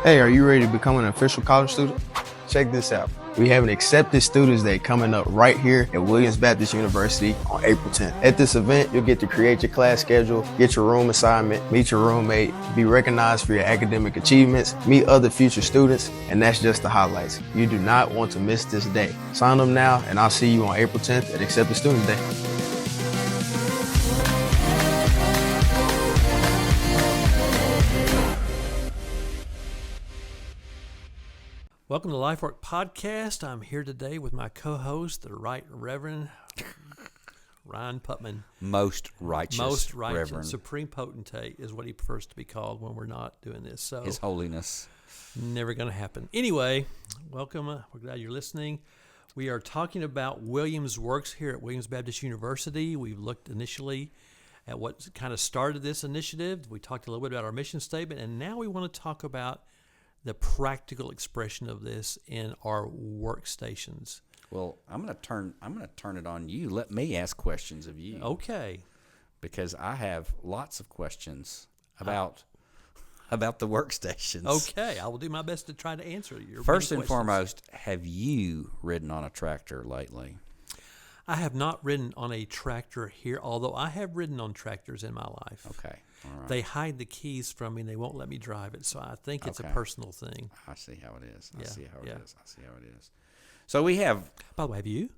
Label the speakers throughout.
Speaker 1: Hey, are you ready to become an official college student? Check this out. We have an Accepted Students Day coming up right here at Williams Baptist University on April 10th. At this event, you'll get to create your class schedule, get your room assignment, meet your roommate, be recognized for your academic achievements, meet other future students, and that's just the highlights. You do not want to miss this day. Sign up now, and I'll see you on April 10th at Accepted Students Day.
Speaker 2: Welcome to the Lifework Podcast. I'm here today with my co-host, the Right Reverend Ryan Putman.
Speaker 3: Most righteous Reverend.
Speaker 2: Supreme Potentate is what he prefers to be called when we're not doing this. So
Speaker 3: His Holiness.
Speaker 2: Never going to happen. Anyway, welcome. We're glad you're listening. We are talking about Williams Works here at Williams Baptist University. We've looked initially at what kind of started this initiative. We talked a little bit about our mission statement, and now we want to talk about the practical expression of this in our workstations.
Speaker 3: Well, I'm going to turn it on you. Let me ask questions of you.
Speaker 2: Okay.
Speaker 3: Because I have lots of questions about the workstations.
Speaker 2: Okay, I will do my best to try to answer your
Speaker 3: First and
Speaker 2: questions.
Speaker 3: foremost, have you ridden on a tractor lately?
Speaker 2: I have not ridden on a tractor here, although I have ridden on tractors in my life.
Speaker 3: Okay. All right.
Speaker 2: They hide the keys from me and they won't let me drive it, so I think it's a personal thing.
Speaker 3: I see how it is. I see how it is. So we have.
Speaker 2: By the way, have you?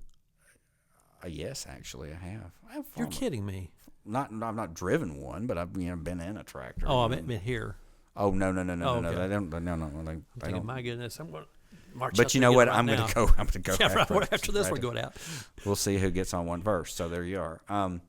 Speaker 3: Yes, actually, I have.
Speaker 2: You're kidding me.
Speaker 3: I've not driven one, but I've been in a tractor.
Speaker 2: Oh, I meant here.
Speaker 3: Oh no!
Speaker 2: Okay.
Speaker 3: They don't.
Speaker 2: My goodness, I'm going to march.
Speaker 3: But you know what? I'm going to go.
Speaker 2: Yeah, after this, we're going out.
Speaker 3: We'll see who gets on one first. So there you are.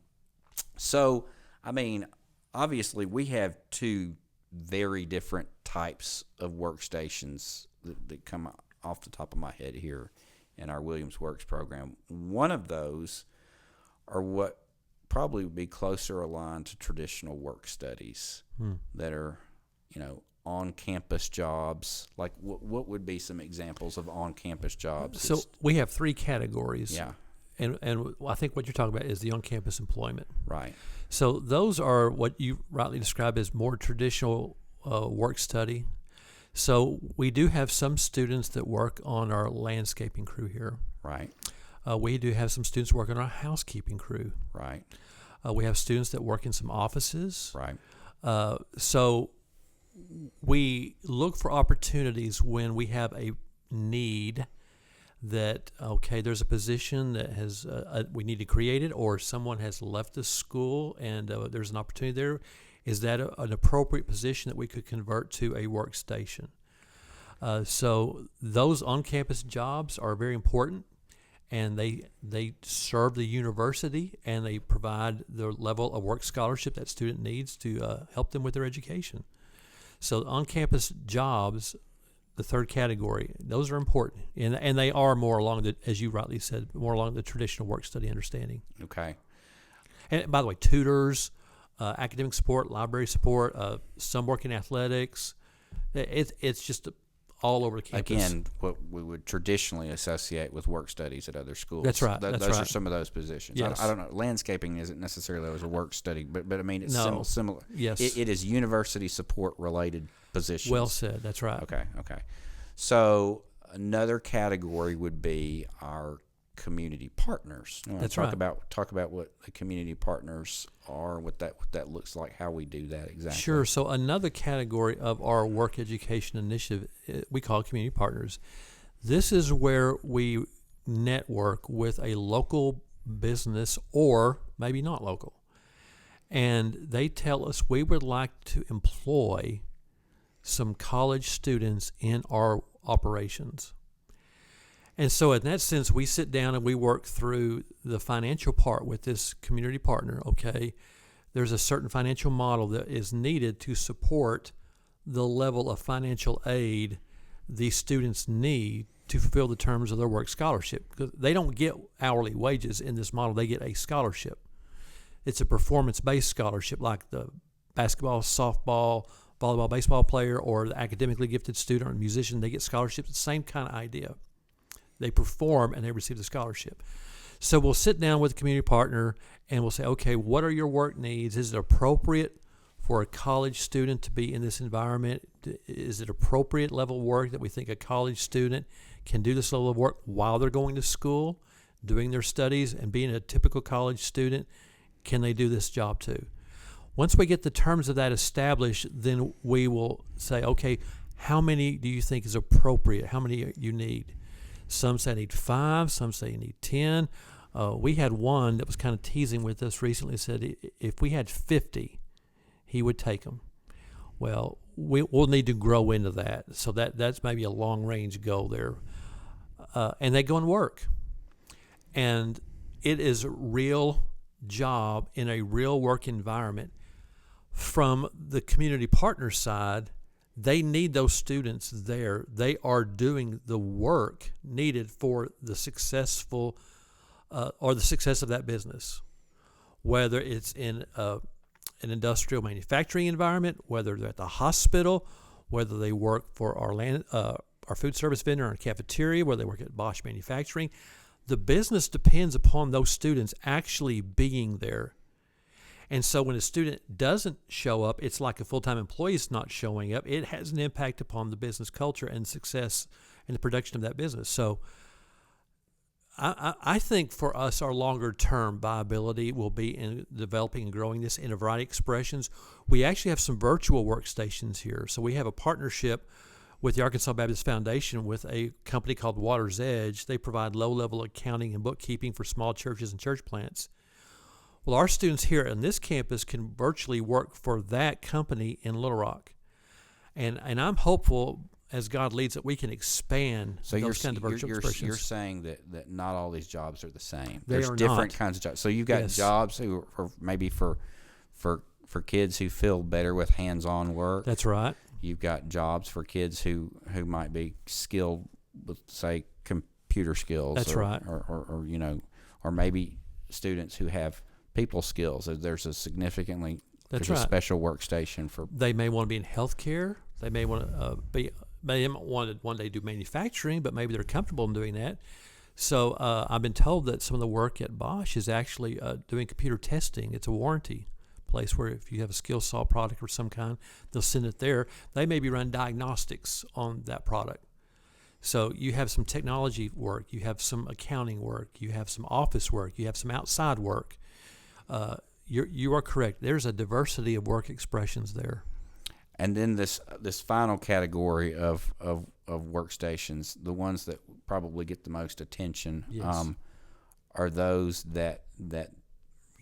Speaker 3: So I mean, obviously, we have two very different types of workstations that come off the top of my head here in our Williams Works program. One of those are what probably would be closer aligned to traditional work studies that are, on-campus jobs. Like, what would be some examples of on-campus jobs?
Speaker 2: So we have three categories.
Speaker 3: Yeah.
Speaker 2: And I think what you're talking about is the on-campus employment.
Speaker 3: Right.
Speaker 2: So those are what you rightly described as more traditional work study. So we do have some students that work on our landscaping crew here.
Speaker 3: Right.
Speaker 2: We do have some students working on our housekeeping crew.
Speaker 3: Right.
Speaker 2: We have students that work in some offices.
Speaker 3: Right.
Speaker 2: So we look for opportunities when we have a need that, there's a position that has we need to create it, or someone has left the school and there's an opportunity there. Is that an appropriate position that we could convert to a workstation? So those on-campus jobs are very important, and they serve the university, and they provide the level of work scholarship that student needs to help them with their education. So on-campus jobs, the third category, those are important, and they are more along the, as you rightly said, more along the traditional work study understanding.
Speaker 3: Okay.
Speaker 2: And by the way, tutors, academic support, library support, some work in athletics. It's just all over the campus.
Speaker 3: Again, what we would traditionally associate with work studies at other schools.
Speaker 2: That's right.
Speaker 3: Those are some of those positions.
Speaker 2: Yes.
Speaker 3: I don't know. Landscaping isn't necessarily always a work study, but I mean, it's similar.
Speaker 2: Yes.
Speaker 3: It is university support related positions.
Speaker 2: Well said. That's right.
Speaker 3: Okay. So another category would be our community partners.
Speaker 2: That's
Speaker 3: talk
Speaker 2: right.
Speaker 3: Talk about what the community partners are, what that looks like, how we do that exactly.
Speaker 2: Sure. So another category of our work education initiative we call community partners. This is where we network with a local business, or maybe not local, and they tell us we would like to employ some college students in our operations. And so in that sense, we sit down and we work through the financial part with this community partner. Okay, there's a certain financial model that is needed to support the level of financial aid these students need to fulfill the terms of their work scholarship. Because they don't get hourly wages in this model, they get a scholarship. It's a performance-based scholarship, like the basketball, softball, volleyball, baseball player, or the academically gifted student or musician. They get scholarships. It's the same kind of idea. They perform and they receive the scholarship. So we'll sit down with the community partner and we'll say, okay, what are your work needs? Is it appropriate for a college student to be in this environment? Is it appropriate level of work that we think a college student can do this level of work while they're going to school, doing their studies, and being a typical college student? Can they do this job too? Once we get the terms of that established, then we will say, okay, how many do you think is appropriate? How many you need? Some say I need 5, some say you need 10. We had one that was kind of teasing with us recently, said if we had 50, he would take them. Well, we'll need to grow into that. So that's maybe a long-range goal there. And they go and work. And it is a real job in a real work environment. From the community partner side, they need those students there. They are doing the work needed for the successful or the success of that business, whether it's in an industrial manufacturing environment, whether they're at the hospital, whether they work for our food service vendor or cafeteria, whether they work at Bosch Manufacturing. The business depends upon those students actually being there. And so when a student doesn't show up, it's like a full-time employee is not showing up. It has an impact upon the business culture and success and the production of that business. So I think for us, our longer-term viability will be in developing and growing this in a variety of expressions. We actually have some virtual workstations here. So we have a partnership with the Arkansas Baptist Foundation with a company called Water's Edge. They provide low-level accounting and bookkeeping for small churches and church plants. Well, our students here on this campus can virtually work for that company in Little Rock. And I'm hopeful, as God leads, that we can expand those kind of virtual expressions.
Speaker 3: You're saying that not all these jobs are the same.
Speaker 2: They
Speaker 3: There's
Speaker 2: are
Speaker 3: different
Speaker 2: not.
Speaker 3: kinds of jobs. So you've got
Speaker 2: Yes.
Speaker 3: jobs who are maybe for kids who feel better with hands-on work.
Speaker 2: That's right.
Speaker 3: You've got jobs for kids who might be skilled with, say, computer skills.
Speaker 2: That's right.
Speaker 3: Or maybe students who have people skills. There's a significantly
Speaker 2: That's
Speaker 3: there's
Speaker 2: right.
Speaker 3: a special workstation for.
Speaker 2: They may want to be in healthcare. They may want to may want to one day do manufacturing, but maybe they're comfortable in doing that. So I've been told that some of the work at Bosch is actually doing computer testing. It's a warranty place where if you have a skill saw product of some kind, they'll send it there. They maybe run diagnostics on that product. So you have some technology work, you have some accounting work, you have some office work, you have some outside work. You are correct. There's a diversity of work expressions there.
Speaker 3: And then this final category of workstations, the ones that probably get the most attention,
Speaker 2: Yes.
Speaker 3: are those that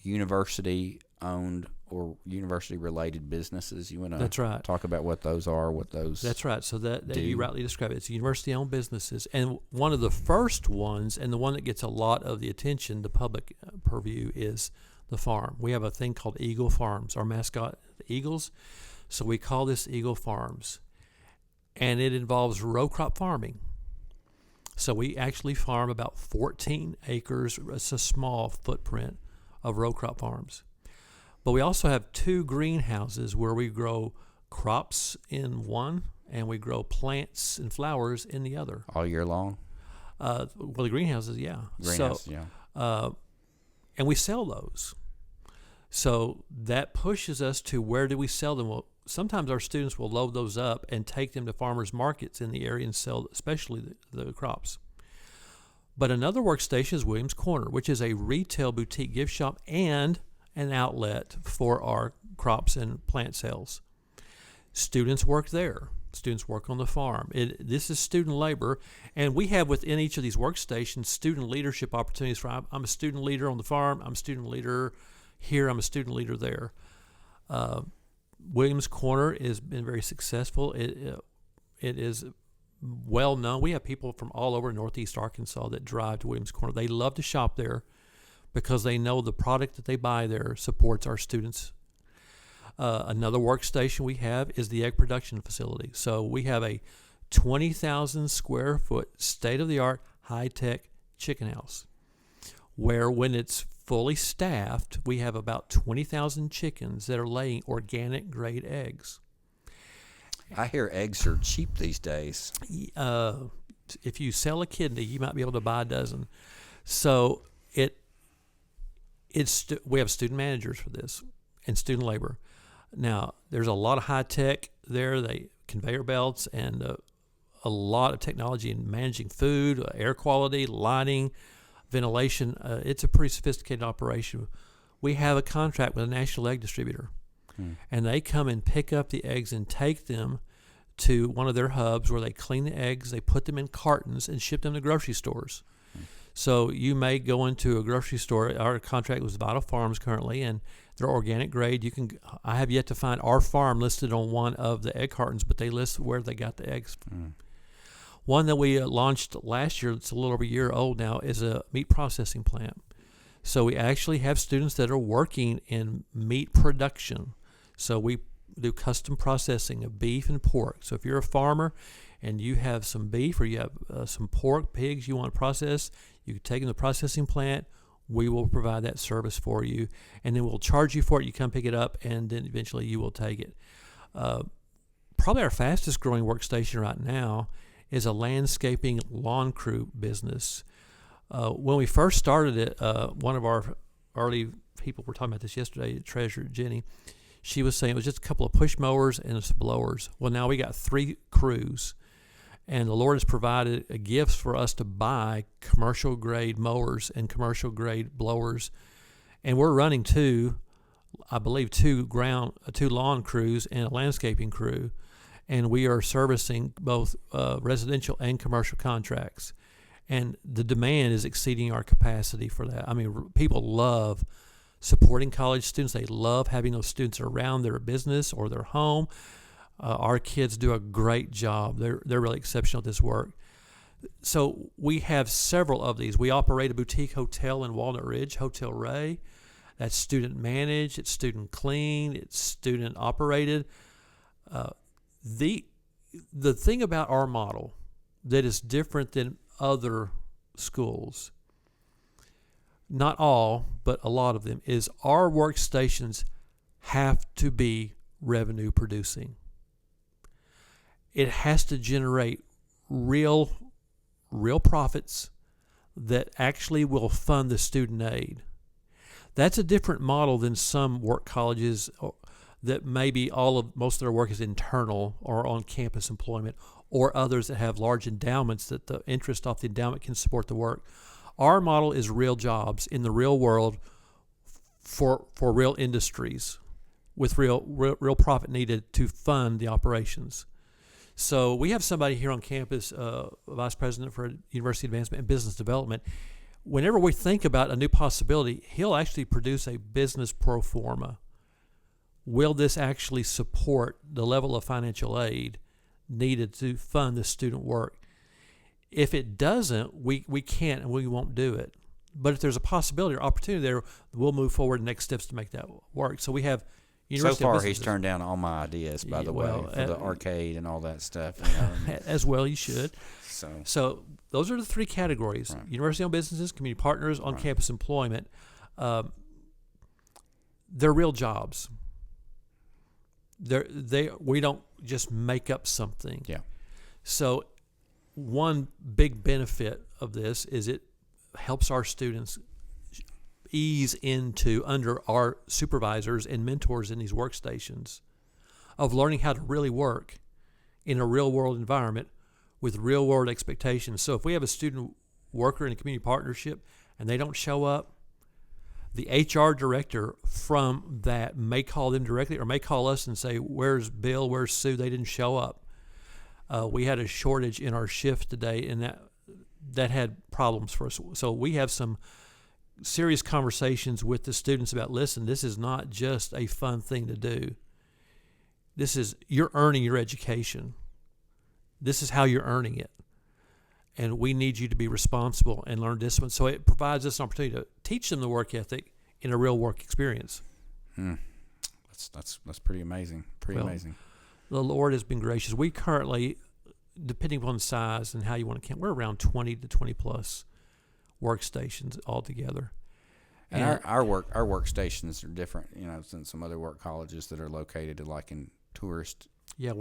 Speaker 3: university owned or university related businesses. You want to
Speaker 2: That's right.
Speaker 3: talk about what those are, what those
Speaker 2: That's right. So that
Speaker 3: do.
Speaker 2: you rightly describe it. It's university-owned businesses. And one of the first ones, and the one that gets a lot of the attention, the public purview, is the farm. We have a thing called Eagle Farms. Our mascot, the Eagles. So we call this Eagle Farms. And it involves row crop farming. So we actually farm about 14 acres. It's a small footprint of row crop farms. But we also have 2 greenhouses where we grow crops in one and we grow plants and flowers in the other.
Speaker 3: all year long.
Speaker 2: Well, the greenhouses, yeah.
Speaker 3: Greenhouse,
Speaker 2: So,
Speaker 3: yeah.
Speaker 2: and we sell those. So that pushes us to where do we sell them? Well, sometimes our students will load those up and take them to farmers markets in the area and sell especially the crops. But another workstation is Williams Corner, which is a retail boutique gift shop and an outlet for our crops and plant sales. Students work there. Students work on the farm. This is student labor, and we have within each of these workstations student leadership opportunities for I'm a student leader on the farm, I'm a student leader here, I'm a student leader there. Williams Corner has been very successful. It is well known. We have people from all over Northeast Arkansas that drive to Williams Corner. They love to shop there because they know the product that they buy there supports our students. Another workstation we have is the egg production facility. So we have a 20,000 square foot state-of-the-art high-tech chicken house where when it's fully staffed, we have about 20,000 chickens that are laying organic grade eggs.
Speaker 3: I hear eggs are cheap these days.
Speaker 2: If you sell a kidney, you might be able to buy a dozen. So we have student managers for this and student labor. Now, there's a lot of high tech there, conveyor belts and a lot of technology in managing food, air quality, lighting, ventilation. It's a pretty sophisticated operation. We have a contract with a national egg distributor, and they come and pick up the eggs and take them to one of their hubs where they clean the eggs, they put them in cartons and ship them to grocery stores. So you may go into a grocery store. Our contract with Vital Farms currently, and they're organic grade. I have yet to find our farm listed on one of the egg cartons, but they list where they got the eggs. One that we launched last year, it's a little over a year old now, is a meat processing plant. So we actually have students that are working in meat production. So we do custom processing of beef and pork. So if you're a farmer and you have some beef or you have some pork, pigs you want to process, you can take them to the processing plant. We will provide that service for you, and then we'll charge you for it. You come pick it up, and then eventually you will take it. Probably our fastest growing workstation right now is a landscaping lawn crew business. When we first started it, one of our early people, were talking about this yesterday, Treasurer Jenny, she was saying it was just a couple of push mowers and some blowers. Well, now we got 3 crews, and the Lord has provided a gift for us to buy commercial grade mowers and commercial grade blowers, and we're running 2 lawn crews and a landscaping crew, and we are servicing both residential and commercial contracts, and the demand is exceeding our capacity for that. I mean, people love supporting college students. They love having those students around their business or their home. Our kids do a great job. They're really exceptional at this work. So we have several of these. We operate a boutique hotel in Walnut Ridge, Hotel Ray. That's student managed, it's student clean, it's student operated. The thing about our model that is different than other schools, not all, but a lot of them, is our workstations have to be revenue producing. It has to generate real profits that actually will fund the student aid. That's a different model than some work colleges that maybe most of their work is internal or on campus employment, or others that have large endowments that the interest off the endowment can support the work. Our model is real jobs in the real world for real industries with real profit needed to fund the operations. So we have somebody here on campus, Vice President for University Advancement and Business Development. Whenever we think about a new possibility, he'll actually produce a business pro forma. Will this actually support the level of financial aid needed to fund the student work? If it doesn't, we can't and we won't do it. But if there's a possibility or opportunity there, we'll move forward next steps to make that work. So we have University
Speaker 3: so far he's turned down all my ideas, by the way, for the arcade and all that stuff. You know.
Speaker 2: As well you should. So those are the 3 categories: right. University-owned businesses, community partners, on-campus employment. They're real jobs. We don't just make up something. Yeah. So one big benefit of this is it helps our students ease into under our supervisors and mentors in these workstations of learning how to really work in a real world environment with real world expectations. So if we have a student worker in a community partnership and they don't show up, the HR director from that may call them directly or may call us and say, where's Bill, where's Sue, they didn't show up. We had a shortage in our shift today, and that had problems for us. So we have some serious conversations with the students about, listen, this is not just a fun thing to do. You're earning your education. This is how you're earning it. And we need you to be responsible and learn discipline. So it provides us an opportunity to teach them the work ethic in a real work experience.
Speaker 3: That's pretty amazing. Amazing.
Speaker 2: The Lord has been gracious. We currently, depending upon the size and how you want to count, we're around 20 to 20 plus workstations altogether.
Speaker 3: And our workstations are different, than some other work colleges that are located like in tourist areas.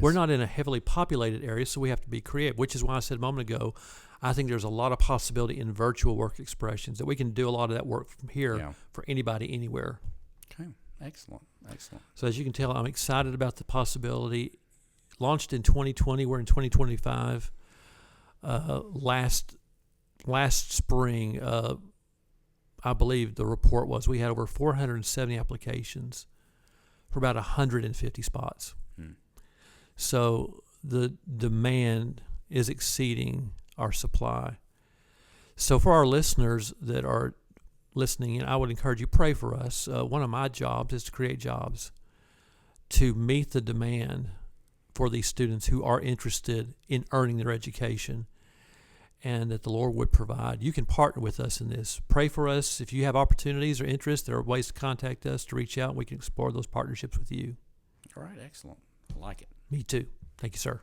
Speaker 2: We're not in a heavily populated area, so we have to be creative, which is why I said a moment ago, I think there's a lot of possibility in virtual work expressions that we can do a lot of that work from here for anybody, anywhere.
Speaker 3: Okay. Excellent.
Speaker 2: So as you can tell, I'm excited about the possibility. Launched in 2020, we're in 2025. Last spring, I believe the report was we had over 470 applications for about 150 spots. So the demand is exceeding our supply. So for our listeners that are listening, I would encourage you, pray for us. One of my jobs is to create jobs to meet the demand for these students who are interested in earning their education, and that the Lord would provide. You can partner with us in this. Pray for us. If you have opportunities or interest, there are ways to contact us, to reach out, and we can explore those partnerships with you.
Speaker 3: All right, excellent. I like it.
Speaker 2: Me too. Thank you, sir.